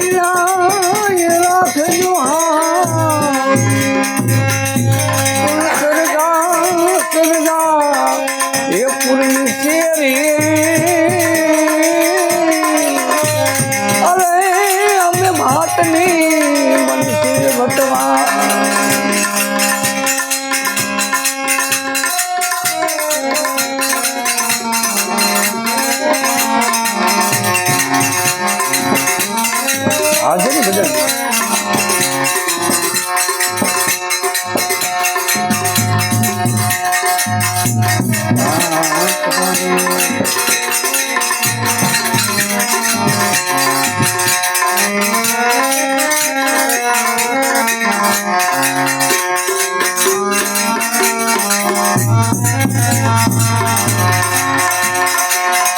રાખજો એ પૂર્ણ અરે અમે માટની બનશી ભટવા હાજર બધા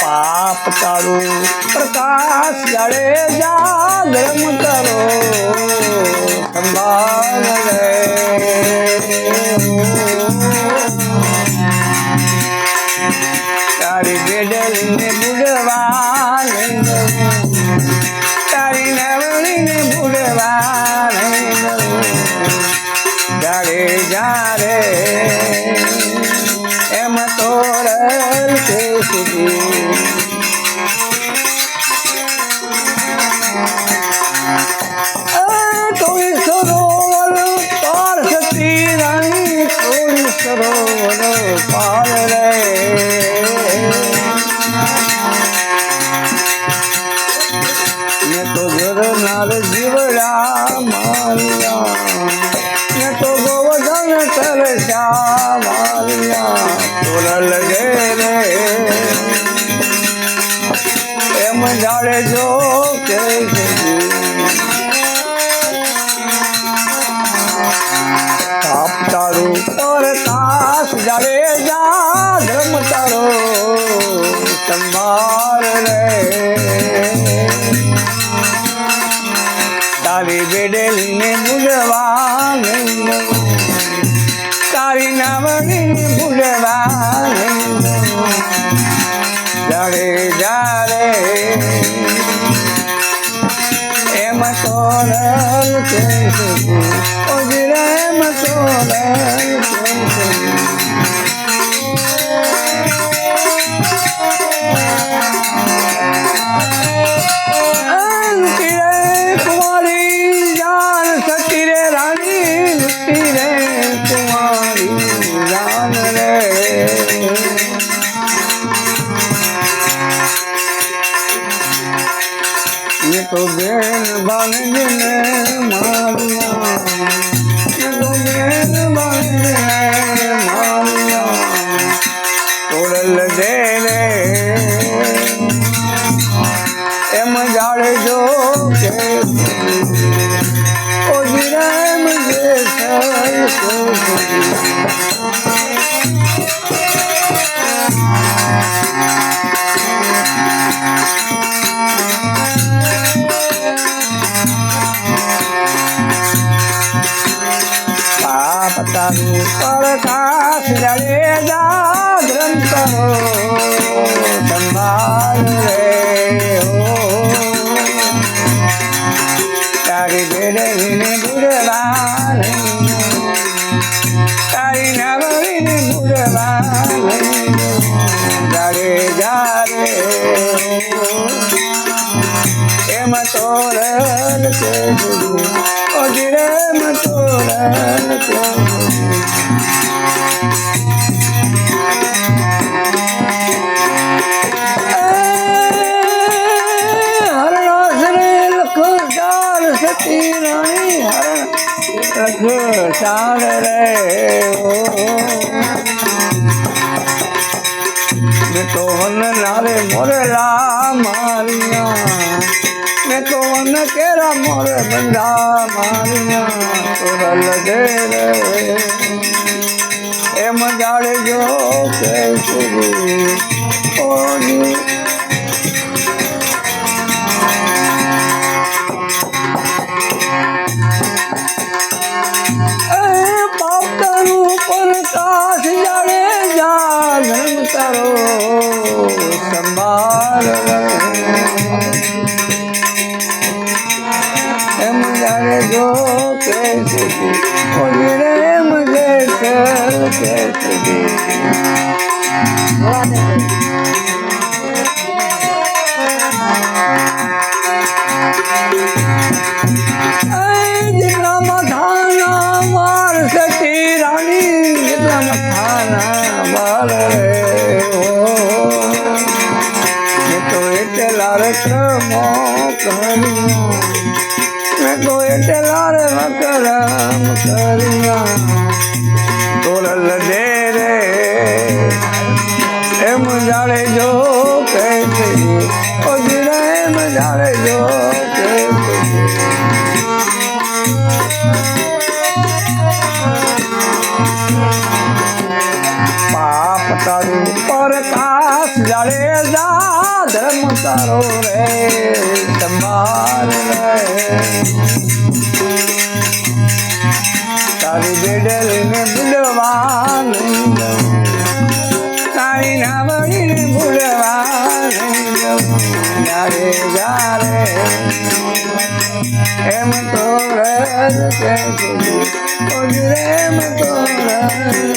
પાપ તારું પ્રકાશ જાડે જાગરમ કરો સંભાળ રે તારી બેડલ ને બુડવા તારી નવણી ને બુડવા જાડે જારે એમ તોરલ કે સુધી કોઈ સરોવર પાર સતી રાણી કોઈ સરોવર પાર રે મેં તો જરનાર જીવડા માર્યા મેં તો ગોવર્ધન તરસ્યા માર્યા તોરલ ગે રે એમ જાડે જો કે તાપ તારું પ્રકાશ જાડે જા ધર્મ તારો સંભાળ રે તારી બેડેલ ને બુડવા તારી નામની ને બુડવા જાડે જા રે એમ તોરલ કે ઓજરા એમ તોરલ કે કુંવારી જાન સતી રે રાણી લૂટી રે કુંવારી જાન રે ये तो बेन बांधने मारिया ये तो बेन बांधने मारिया तोड़ल दे रे एम जाड़े जो के ओ गिरा मुझे તારું પ્રકાશ જડે જાગરણ કરો સંભાળ રે તારી બેડવીને બુડવા તારી નવરીને બુડવા જાડે જારે એમ તોરલ કે ઓજરે એમ તોરલ કે ચાલ રે મેં તો વન નારે મોરેલા મારિયા મેં તો વન કેરા મોરે બંધા મારિયા તોરલ દે રે એમ જાડે જો કે ઓની प्रकाश जाड़े जागरण करो संभाल ઓલી રે મુજે ચલ કે જેટલા મથાના વાર સતી રાણી જેટલા મથાના વાર રે તો એટલા રકમો કર્યા મેં તો એટલા રકમ કર્યા તોરલ દે રે એમ જાણે જો કે એમ જાણે જો કે પાપ તારું પ્રકાશ જાળે જા ધર્મ તારો રે સંભાળ રે તારી બેડલીને ભૂલવા નહીં દઉં તારી નાવડીને ભૂલવા નહીં દઉં જારે જારે એમ તો રસ કે એમ તો રસ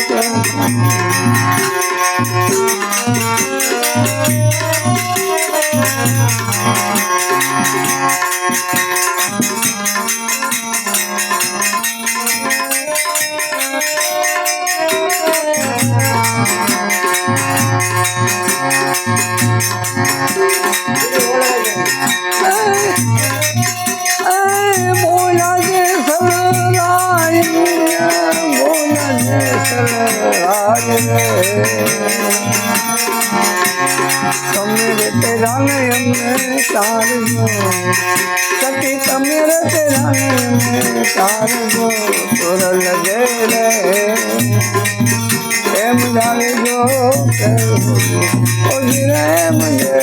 બોલા જે સરાય બોલા જે સરાય તમે રે તેરા ને અમને તારજો સતી તમે રે તેરા ને અમને તારજો તોરલ દે રે એમ જાણે જો ઓલી રે મુજે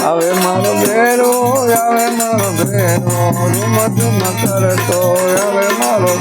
હવે મારો ભેરો રૂમ ધૂમ કરતો હવે મારો